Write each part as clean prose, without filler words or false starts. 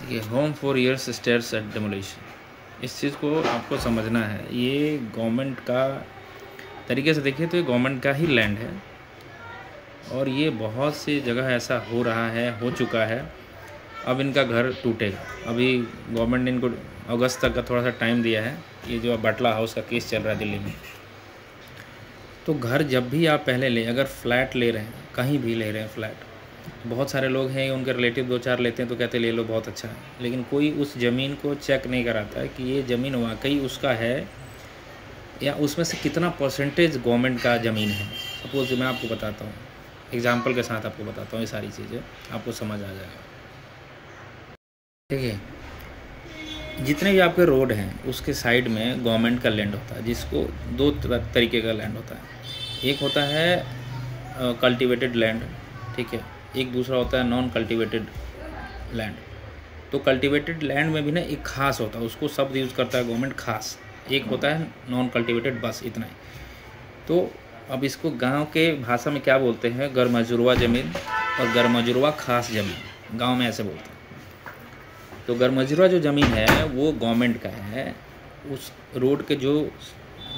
देखिए, home for years stairs eight demolition, इस चीज़ को आपको समझना है। ये गवर्नमेंट का तरीके से देखिए तो ये गवर्नमेंट का ही लैंड है और ये बहुत सी जगह ऐसा हो रहा है, हो चुका है। अब इनका घर टूटेगा। अभी गवर्नमेंट ने इनको अगस्त तक का थोड़ा सा टाइम दिया है। ये जो बाटला हाउस का केस चल रहा है दिल्ली में, तो घर जब भी आप पहले ले, अगर फ्लैट ले रहे हैं, कहीं भी ले रहे हैं फ्लैट, बहुत सारे लोग हैं उनके रिलेटिव 2-4 लेते हैं तो कहते ले लो बहुत अच्छा है, लेकिन कोई उस ज़मीन को चेक नहीं कराता है कि ये ज़मीन वाकई उसका है या उसमें से कितना परसेंटेज गवर्नमेंट का ज़मीन है। सपोज मैं आपको बताता हूँ, एग्जांपल के साथ आपको बताता हूँ, ये सारी चीज़ें आपको समझ आ जाएगा। ठीक है, जितने भी आपके रोड हैं उसके साइड में गवर्नमेंट का लैंड होता है, जिसको 2 तरीके का लैंड होता है। एक होता है कल्टिवेटेड लैंड, ठीक है, एक दूसरा होता है नॉन कल्टिवेटेड लैंड। तो कल्टिवेटेड लैंड में भी ना एक खास होता है, उसको शब्द यूज़ करता है गवर्नमेंट, खास। एक होता है नॉन कल्टिवेटेड, बस इतना ही। तो अब इसको गांव के भाषा में क्या बोलते हैं, गरमजुरवा ज़मीन और गरमजुरवा खास ज़मीन, गांव में ऐसे बोलते हैं। तो गरमजुरवा जो ज़मीन है वो गवर्नमेंट का है। उस रोड के जो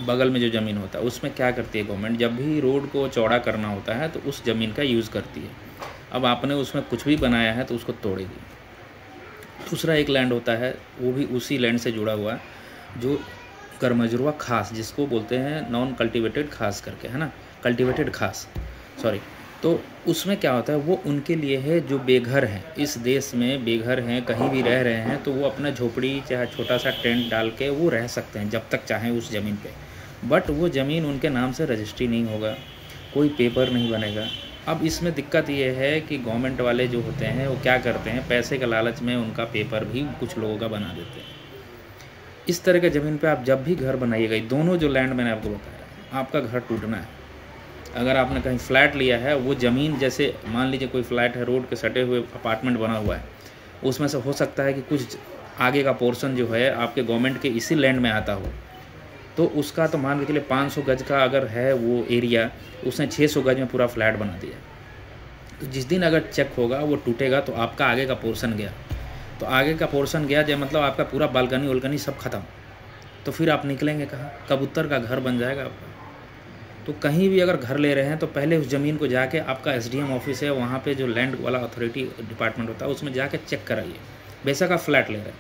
बगल में जो ज़मीन होता है उसमें क्या करती है गवर्नमेंट, जब भी रोड को चौड़ा करना होता है तो उस ज़मीन का यूज़ करती है। अब आपने उसमें कुछ भी बनाया है तो उसको तोड़ेगी। दूसरा एक लैंड होता है, वो भी उसी लैंड से जुड़ा हुआ है, जो गरमजुरवा खास, जिसको बोलते हैं नॉन कल्टिवेटेड खास करके, है ना, कल्टिवेटेड खास, सॉरी। तो उसमें क्या होता है, वो उनके लिए है जो बेघर हैं, इस देश में बेघर हैं, कहीं भी रह रहे हैं, तो वो अपना झोपड़ी चाहे छोटा सा टेंट डाल के वो रह सकते हैं जब तक चाहें उस ज़मीन पे। बट वो ज़मीन उनके नाम से रजिस्ट्री नहीं होगा, कोई पेपर नहीं बनेगा। अब इसमें दिक्कत ये है कि गवर्नमेंट वाले जो होते हैं वो क्या करते हैं, पैसे के लालच में उनका पेपर भी कुछ लोगों का बना देते हैं। इस तरह के ज़मीन पे आप जब भी घर बनाइएगा, दोनों जो लैंड मैंने आपको बताया, आपका घर टूटना है। अगर आपने कहीं फ्लैट लिया है, वो ज़मीन, जैसे मान लीजिए कोई फ्लैट है, रोड के सटे हुए अपार्टमेंट बना हुआ है, उसमें से हो सकता है कि कुछ आगे का पोर्शन जो है आपके गवर्नमेंट के इसी लैंड में आता हो, तो उसका तो मान के चलिए 500 गज का अगर है वो एरिया, उसने 600 गज में पूरा फ्लैट बना दिया। तो जिस दिन अगर चेक होगा वो टूटेगा तो आपका आगे का पोर्शन गया। तो आगे का पोर्शन गया जब मतलब आपका पूरा बालकनी वलकनी सब खत्म, तो फिर आप निकलेंगे कहाँ, कबूतर का घर बन जाएगा आपका। तो कहीं भी अगर घर ले रहे हैं तो पहले उस ज़मीन को जाके, आपका SDM ऑफिस है, वहाँ पे जो लैंड वाला अथॉरिटी डिपार्टमेंट होता है उसमें जाके चेक कराइए। बेशक आप फ्लैट ले रहे हैं,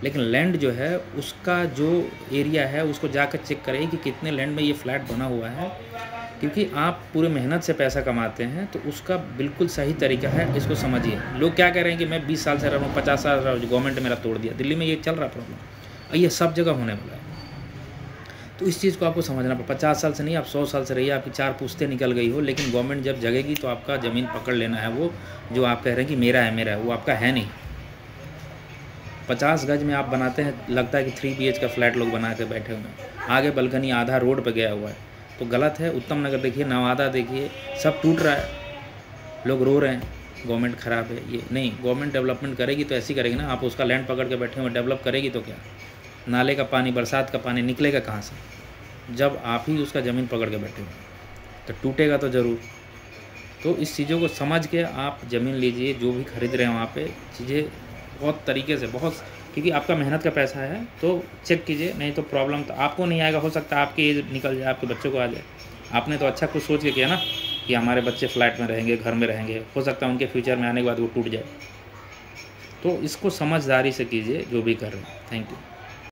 लेकिन लैंड जो है उसका जो एरिया है उसको जाकर चेक करिए कि कितने लैंड में ये फ्लैट बना हुआ है, क्योंकि आप पूरे मेहनत से पैसा कमाते हैं तो उसका बिल्कुल सही तरीका है, इसको समझिए। लोग क्या कह रहे हैं कि मैं 20 साल से रह रहा हूँ, 50 साल रहा हूँ, गवर्नमेंट ने मेरा तोड़ दिया। दिल्ली में ये चल रहा प्रॉब्लम, ये सब जगह होने वाला है। तो इस चीज़ को आपको समझना पड़ेगा। 50 साल से नहीं, आप 100 साल से रहिए, आपकी 4 पुश्तें निकल गई हो, लेकिन गवर्नमेंट जब जगेगी तो आपका ज़मीन पकड़ लेना है। वो जो आप कह रहे हैं कि मेरा है मेरा है, वो आपका है नहीं। 50 गज में आप बनाते हैं, लगता है कि 3 BH का फ्लैट लोग बना के बैठे हुए हैं, आगे बलकनी आधा रोड पे गया हुआ है, तो गलत है। उत्तम नगर देखिए, नवादा देखिए, सब टूट रहा है, लोग रो रहे हैं गवर्नमेंट ख़राब है। ये नहीं, गवर्नमेंट डेवलपमेंट करेगी तो ऐसी करेगी ना, आप उसका लैंड पकड़ के बैठे हुए, डेवलप करेगी तो क्या, नाले का पानी, बरसात का पानी निकलेगा कहाँ से, जब आप ही उसका ज़मीन पकड़ के बैठे हुए, तो टूटेगा तो ज़रूर। तो इस चीज़ों को समझ के आप ज़मीन लीजिए, जो भी खरीद रहे हैं वहाँ पे चीज़ें बहुत तरीके से, बहुत, क्योंकि आपका मेहनत का पैसा है, तो चेक कीजिए, नहीं तो प्रॉब्लम तो आपको नहीं आएगा। हो सकता है आपकी एज निकल जाए, आपके बच्चों को आ जाए। आपने तो अच्छा कुछ सोच के किया ना कि हमारे बच्चे फ्लैट में रहेंगे, घर में रहेंगे, हो सकता है उनके फ्यूचर में आने के बाद वो टूट जाए। तो इसको समझदारी से कीजिए जो भी कर रहे हैं। Thank you.